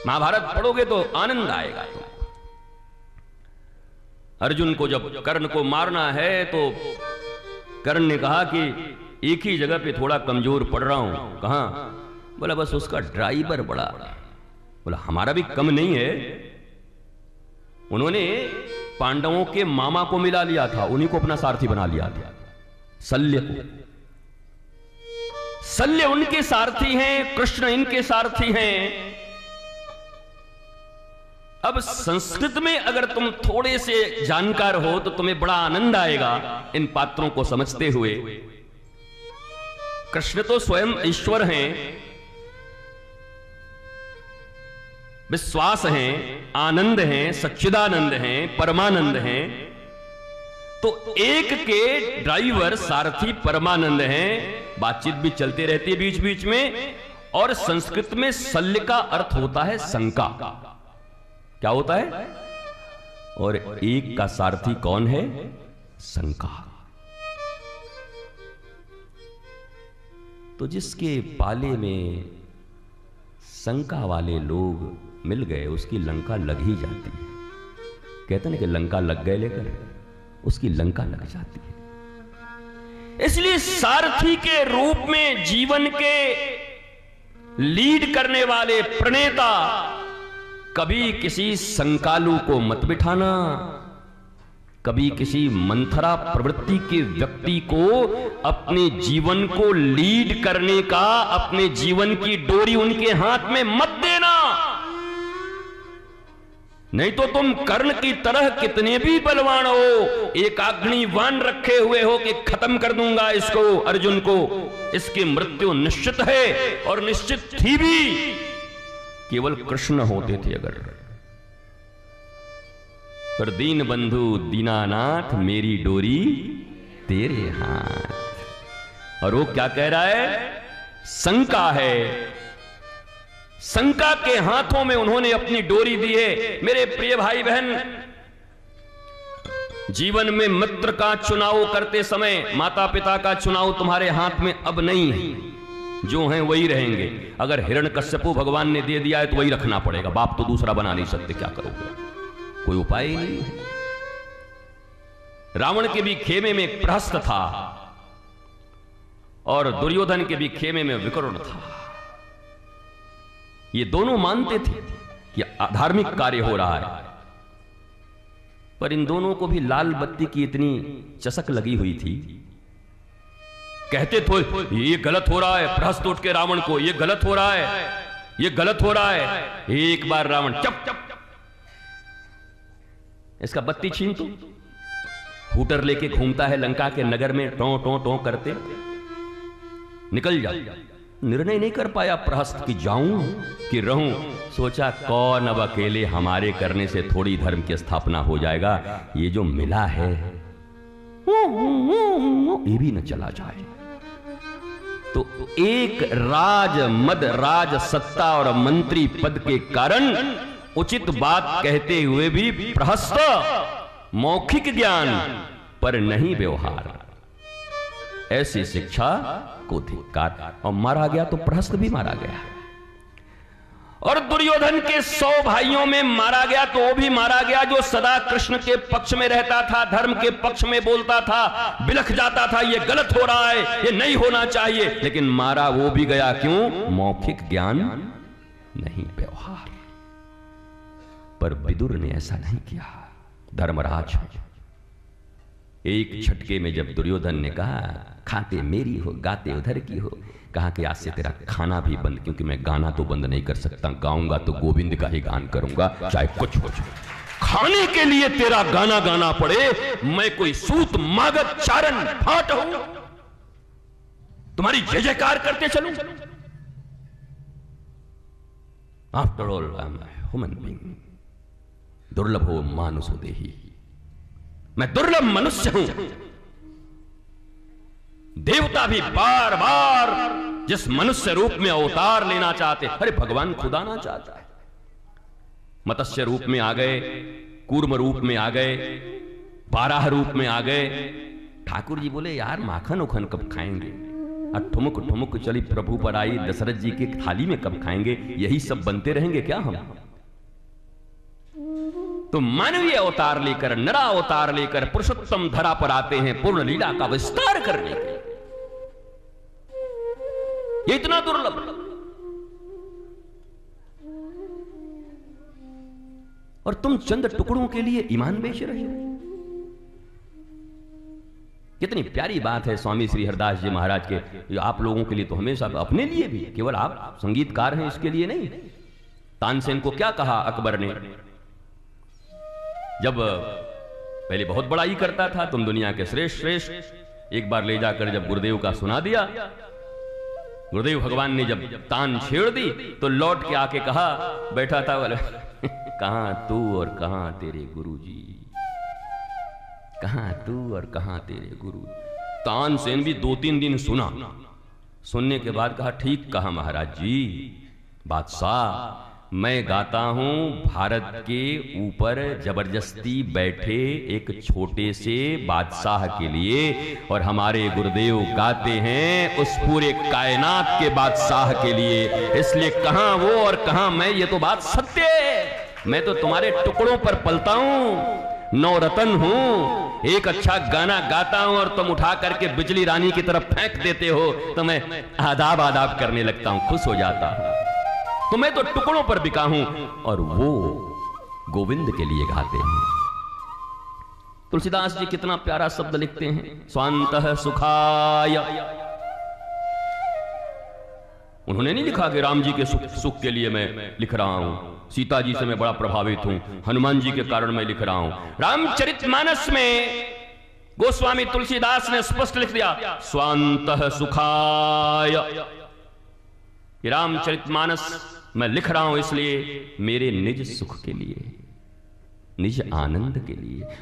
महाभारत पढ़ोगे तो आनंद आएगा तुमको। अर्जुन को जब कर्ण को मारना है तो कर्ण ने कहा कि एक ही जगह पे थोड़ा कमजोर पड़ रहा हूं। कहां? बोला बस उसका ड्राइवर बड़ा। बोला हमारा भी कम नहीं है। उन्होंने पांडवों के मामा को मिला लिया था, उन्हीं को अपना सारथी बना लिया था, शल्य को। शल्य उनके सारथी हैं, कृष्ण इनके सारथी हैं। अब संस्कृत में अगर तुम थोड़े से जानकार हो तो तुम्हें बड़ा आनंद आएगा इन पात्रों को समझते हुए। कृष्ण तो स्वयं ईश्वर हैं, विश्वास हैं, आनंद हैं, सच्चिदानंद हैं, परमानंद हैं। तो एक के ड्राइवर सारथी परमानंद हैं। बातचीत भी चलते रहती है बीच बीच में। और संस्कृत में शल्य का अर्थ होता है शंका। क्या होता है? और एक का सारथी कौन है? शंका। तो जिसके पाले में शंका वाले लोग मिल गए उसकी लंका लग ही जाती है। कहते ना कि लंका लग गए लेकर, उसकी लंका लग जाती है। इसलिए सारथी के रूप में जीवन के लीड करने वाले प्रणेता कभी किसी शंकालु को मत बिठाना, कभी किसी मंथरा प्रवृत्ति के व्यक्ति को अपने जीवन को लीड करने का, अपने जीवन की डोरी उनके हाथ में मत देना। नहीं तो तुम कर्ण की तरह कितने भी बलवान हो, एकाग्नि वान रखे हुए हो कि खत्म कर दूंगा इसको, अर्जुन को, इसकी मृत्यु निश्चित है। और निश्चित थी भी। केवल कृष्ण होते थे अगर। पर दीन बंधु दीनानाथ मेरी डोरी तेरे हाथ। और वो क्या कह रहा है? शंका है। शंका के हाथों में उन्होंने अपनी डोरी दी है। मेरे प्रिय भाई बहन, जीवन में मित्र का चुनाव करते समय माता पिता का चुनाव तुम्हारे हाथ में अब नहीं है। जो हैं वही रहेंगे। अगर हिरण्यकश्यपु भगवान ने दे दिया है तो वही रखना पड़ेगा। बाप तो दूसरा बना नहीं सकते, क्या करोगे? कोई उपाय ही नहीं है। रावण के भी खेमे में एक प्रहस्त था और दुर्योधन के भी खेमे में विकर्ण था। ये दोनों मानते थे कि धार्मिक कार्य हो रहा है, पर इन दोनों को भी लाल बत्ती की इतनी चसक लगी हुई थी। कहते थे ये गलत हो रहा है, प्रहस्त उठ के रावण को, ये गलत हो रहा है, ये गलत हो रहा है। एक बार रावण चप चप इसका बत्ती छीन तो हूटर लेके घूमता है लंका के नगर में, टों टों टों करते, निकल जा। निर्णय नहीं कर पाया प्रहस्त कि जाऊं कि रहूं। सोचा कौन अब अकेले हमारे करने से थोड़ी धर्म की स्थापना हो जाएगा, ये जो मिला है ये भी न चला जाए। तो एक राज मद, राज सत्ता और मंत्री पद के कारण उचित बात कहते हुए भी प्रहस्त मौखिक ज्ञान पर नहीं व्यवहार, ऐसी शिक्षा को धिक्कार। और मारा गया तो प्रहस्त भी मारा गया। और दुर्योधन के 100 भाइयों में मारा गया तो वो भी मारा गया जो सदा कृष्ण के पक्ष में रहता था, धर्म के पक्ष में बोलता था, बिलख जाता था ये गलत हो रहा है, ये नहीं होना चाहिए। लेकिन मारा वो भी गया, क्यों? मौखिक ज्ञान नहीं, व्यवहार। पर विदुर ने ऐसा नहीं किया। धर्मराज एक झटके में जब दुर्योधन ने कहा खाते मेरी हो गाते उधर की हो, कहा कि आज से तेरा खाना भी बंद, क्योंकि मैं गाना तो बंद नहीं कर सकता, गाऊंगा तो गोविंद का ही गान करूंगा, चाहे कुछ हो जाए। खाने के लिए तेरा गाना गाना पड़े, मैं कोई सूत मागत चारण फाट हूं, तुम्हारी जय जयकार करते चलूं? After all I am human being, दुर्लभो मानुषो देही, मैं दुर्लभ मनुष्य हूं। देवता भी बार बार जिस मनुष्य रूप में अवतार लेना चाहते, अरे भगवान खुद आना चाहता है। मत्स्य रूप में आ गए, कूर्म रूप में आ गए, बाराह रूप में आ गए। ठाकुर जी बोले यार माखन उखन कब खाएंगे? ठुमुक ठुमुक चली प्रभु पर आई, दशरथ जी की थाली में कब खाएंगे? यही सब बनते रहेंगे क्या हम? तो मानवीय अवतार लेकर, नरा अवतार लेकर पुरुषोत्तम धरा पर आते हैं पूर्ण लीला का विस्तार करने के। ये इतना दुर्लभ, और तुम चंद टुकड़ों के लिए ईमान बेच रहे हो। कितनी प्यारी बात है स्वामी श्री हरदास जी महाराज के, आप लोगों के लिए तो हमेशा, अपने लिए भी, केवल आप संगीतकार हैं इसके लिए नहीं। तानसेन को क्या कहा अकबर ने? जब पहले बहुत बड़ाई करता था, तुम दुनिया के श्रेष्ठ श्रेष्ठ, एक बार ले जाकर जब गुरुदेव का सुना दिया, गुरुदेव भगवान ने जब तान छेड़ दी तो लौट के आके कहा, बैठा था बोले कहां तू और कहां तेरे गुरुजी, कहां तू और कहां तेरे गुरु। तानसेन भी 2-3 दिन सुना, सुनने के बाद कहा, ठीक कहा महाराज जी, बादशाह मैं गाता हूं भारत के ऊपर जबरदस्ती बैठे एक छोटे से बादशाह के लिए, और हमारे गुरुदेव गाते हैं उस पूरे कायनात के बादशाह के लिए। इसलिए कहां वो और कहां मैं, ये तो बात सत्य है। मैं तो तुम्हारे टुकड़ों पर पलता हूं, नवरत्न हूं। एक अच्छा गाना गाता हूं और तुम उठा करके बिजली रानी की तरफ फेंक देते हो, तो मैं आदाब आदाब करने लगता हूं, खुश हो जाता हूं। तो मैं तो टुकड़ों पर बिका हूं, और वो गोविंद के लिए गाते हैं। तुलसीदास जी कितना प्यारा शब्द लिखते हैं, स्वांतः सुखाय। उन्होंने नहीं लिखा कि राम जी के सुख के लिए मैं लिख रहा हूं, सीता जी से मैं बड़ा प्रभावित हूं, हनुमान जी के कारण मैं लिख रहा हूं। रामचरितमानस में गोस्वामी तुलसीदास ने स्पष्ट लिख दिया, स्वांतः सुखाय। रामचरितमानस मैं लिख रहा हूं इसलिए मेरे निज सुख के लिए, निज आनंद के लिए।